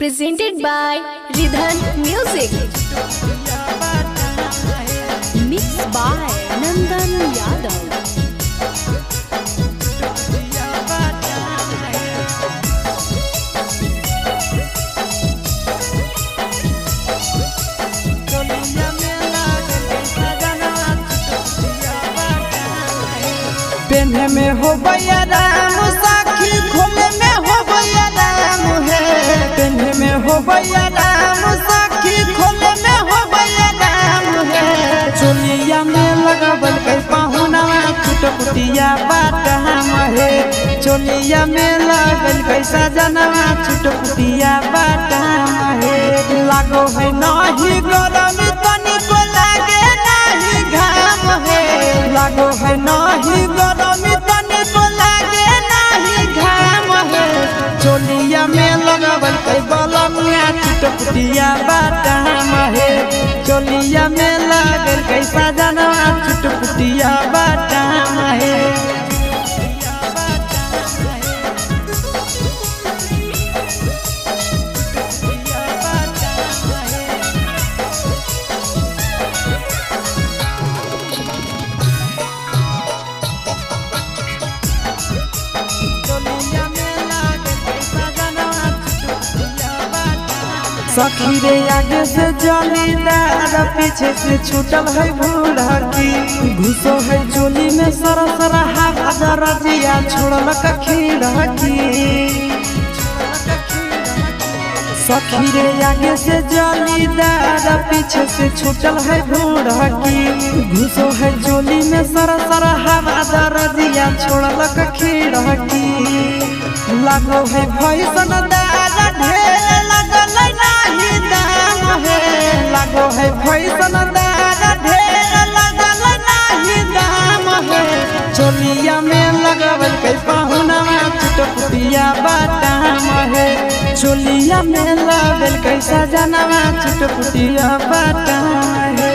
Presented by Ridhan Music. Mixed by Nandan Yadav. पेन्हे में हो भैया राम साखी खोले में हो भैया राम है। पेन्हे में हो भैया राम साखी खोले में हो भैया राम है। चोलिया में लगावल के पाहुना छुटपुटिया बात हम है। चोलिया में लगल के सजनवा छुटपुटिया बात हम है। लागो है नहीं गरम तनी को लागे नहीं घाम है। लागो है नहीं गरम तनी को लागे नहीं घाम है। चोलिया में लगावल के बलमिया छुटपुटिया बात हम है। चोलिया में लगल के सजनवा छुटपुटिया बात हम है। सखी रे आगे से जलीदार पीछे से छूटल है भूलकी। घुसो है चोली में सरसर हवा दरजिया छोड़ल खीड़की। सखी रे आगे से जलीदार पीछे से छूटल है भूलकी। घुसो है चोली में सरसर हवा दरजिया छोड़ल खीड़की। लागो है भैसन दार ढेर लगल नहीं दाम है। लागो है भैसन दार ढेर लगल नहीं दाम है। चोलिया में लगावल के पाहुना छुटपुटिया बाटाम है। चोलिया में लगावल के सजनवा छुटपुटिया बाटाम है।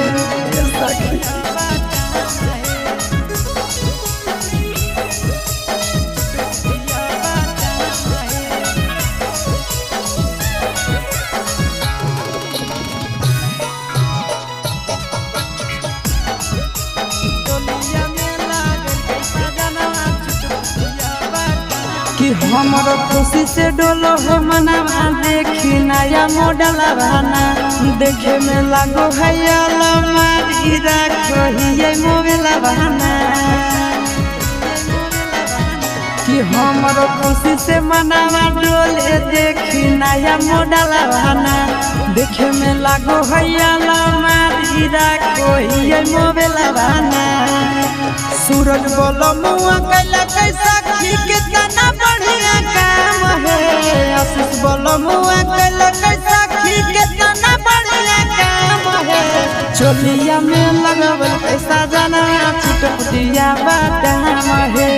कि हमारो खुशी से डोलो है मनवा देखी नया मॉडल बना। देखे में लागो है अलमारी रखो ही मोबाइल बना। कि हमारो खुशी से मनवा डोले देखी नया मॉडल बना। देखे में लागो है अलमारी रखो ही मोबाइल बना। सूरज बोलो मुआ कैला कैसा की कितना बढ़िया काम है। आशीष बोलो मुआ कैला कैसा की कितना बढ़िया काम है। चोलिया में लगावल पैसा जाना छुटपुटिया बादाम है।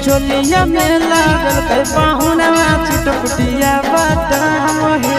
चोलिया में लगल के पाहुना छुटपुटिया बादाम है।